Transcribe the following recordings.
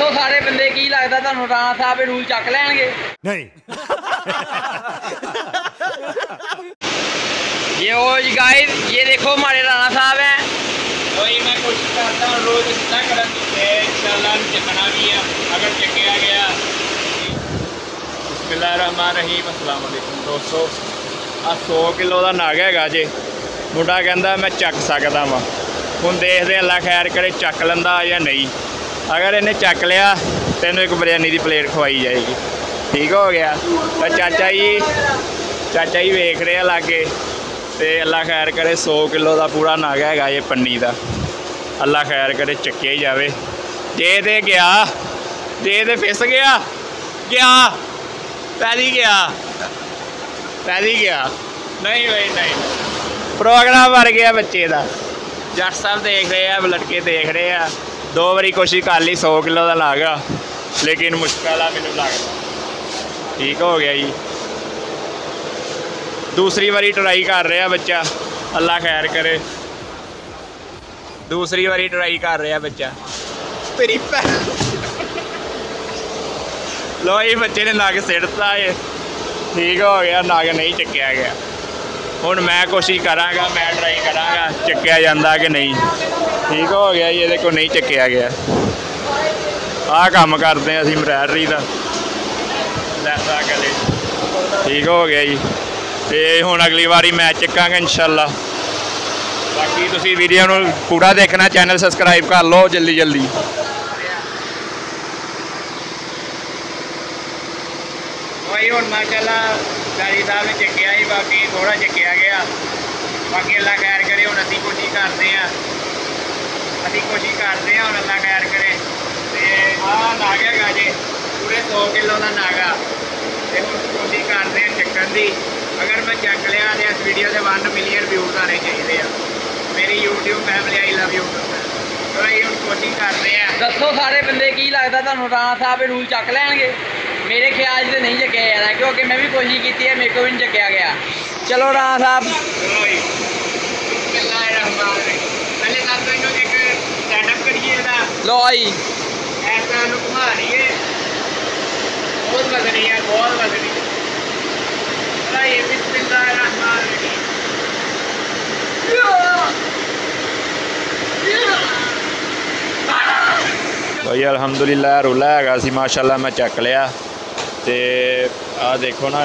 दसो सारे बंदे की लगता तुहानू राणा साहब रूल चक लैणगे? नहीं। ये ओ जी गाइस, ये देखो हमारे राणा साहब हैं। वही मैं कोशिश करता हूँ रोज इतना करन दी इंशाल्लाह चकना भी है अगर चकिया गया। बिस्मिल्लाहिर्रहमानिर्रहीम। अस्सलाम वालेकुम दोस्तों, आ 100 किलो का नग है जे। मुंडा कहता मैं चक सकता वा, हुण देखते अल्लाह खैर करे चक लैंदा या नहीं। अगर इन्हें चक लिया तेन एक बिरयानी की प्लेट खवाई जाएगी। ठीक हो गया। तो चाचा जी वेख रहे हैं लागे, तो अल्लाह खैर करे 100 किलो का पूरा नग है ये पन्नी का। अल्लाह खैर करे चक्या ही जाए। जे तो गया, जे तो फिस गया पैदी गया नहीं भाई नहीं। प्रोग्राम बन गया बच्चे का। जट साहब देख रहे हैं, लड़के देख रहे हैं। 2 बारी कोशिश कर ली 100 किलो का नग आ, लेकिन मुश्किल आ मैनू लगता। ठीक हो गया जी। दूसरी बारी ट्राई कर रहा बच्चा, अल्लाह खैर करे। दूसरी बारी ट्राई कर रहा बच्चा। तेरी भैन लो ये बच्चे ने नग सिटता है। ठीक हो गया, नग नहीं चकिया गया। हुण मैं कोशिश कराँगा, मैं ट्राई कराँगा चकिया जाता कि नहीं। ठीक हो गया, ये देखो नहीं चकिया गया। आ काम करते हैं असीं एम्ब्रॉयडरी का लैसा गले। ठीक हो गया जी। तो हुण अगली बारी मैं चकांगा इंशाल्लाह। बाकी तुसीं वीडियो नूं पूरा देखना, चैनल सबसक्राइब कर लो जल्दी जल्दी। भाई हुण माशाल्लाह गाजी साहब ने चकिया ही, बाकी थोड़ा चकिया गया। बाकी अल्लाह खैर करे। हुण असीं कोशिश करते हैं, हुण अल्लाह खैर करे। तो आ नग है जे पूरे 100 किलो का नग आ। कोशिश करते हैं चकन की। अगर मैं चक लिया तो इस वीडियो के 1 मिलियन व्यूज आने चाहिए। मेरी YouTube family I love you. तो हम कोशिश करते हैं। दसो सारे बंदे की लगता तुहानू राणा साहब रूल चक लैणगे? मेरे ख्याल से नहीं चकिया जाना, क्योंकि मैं भी कोशिश की है, मेरे को भी नहीं चकिया गया। चलो राणा साहब पहले एक सेटअप करिए लो आई। ऐसा घुमा रही है, बहुत वजनी है, बहुत वजनी। भाई अलहमदुलिल्लाह रुला है सी माशाल्लाह मैं चक लिया। तो आ देखो ना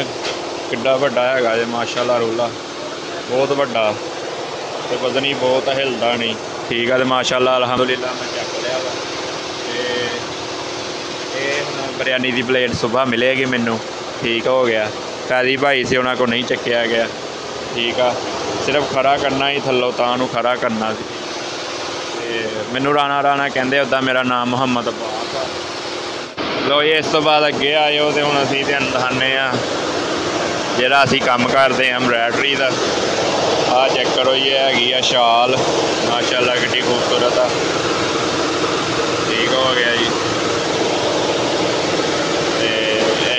किड्डा वड्डा है जे माशाल्लाह रुला, बहुत वड्डा। तो वजनी बहुत हिलदा नहीं। ठीक है। तो माशाल्लाह अलहमदुलिल्लाह मैं चक लिया वा। बिरयानी की प्लेट सुबह मिलेगी मैनू। ठीक हो गया। कैदी भाई से उन्होंने को नहीं चकिया गया। ठीक है। सिर्फ खड़ा करना ही थल्लों तां खड़ा करना सी। मैनू राणा कहते, उदा मेरा नाम मुहम्मद अब्बास आ। लो ये इस तो बाद अगे आयो। तो हुण असीं ते दिखाने जिहड़ा असीं काम करते हैं एम्ब्रॉयडरी का। आ चेक करो, ये हैगी आ शाल माशाल्लाह कितनी खूबसूरत आ। ठीक हो गया जी।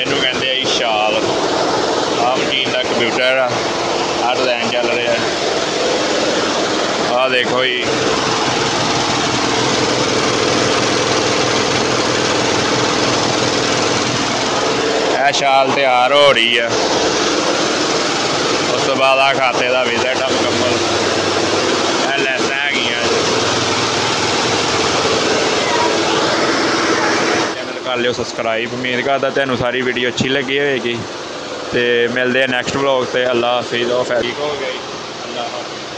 इनू कहते हैं शाल। आ मशीन का कंप्यूटर आ डिज़ाइन चल रहा है। आ देखो जी, शाल तैयार हो रही है। उस तो बाद आ खाते का विजिट आ मुकम्मल। लैसा है चैनल कर लियो सबसक्राइब। उम्मीद करता तेनों सारी वीडियो अच्छी लगी होगी। तो मिलते हैं नैक्सट व्लॉग से। अल्लाह हाफिज़। ठीक हो गई। अल्लाह हाफिज़।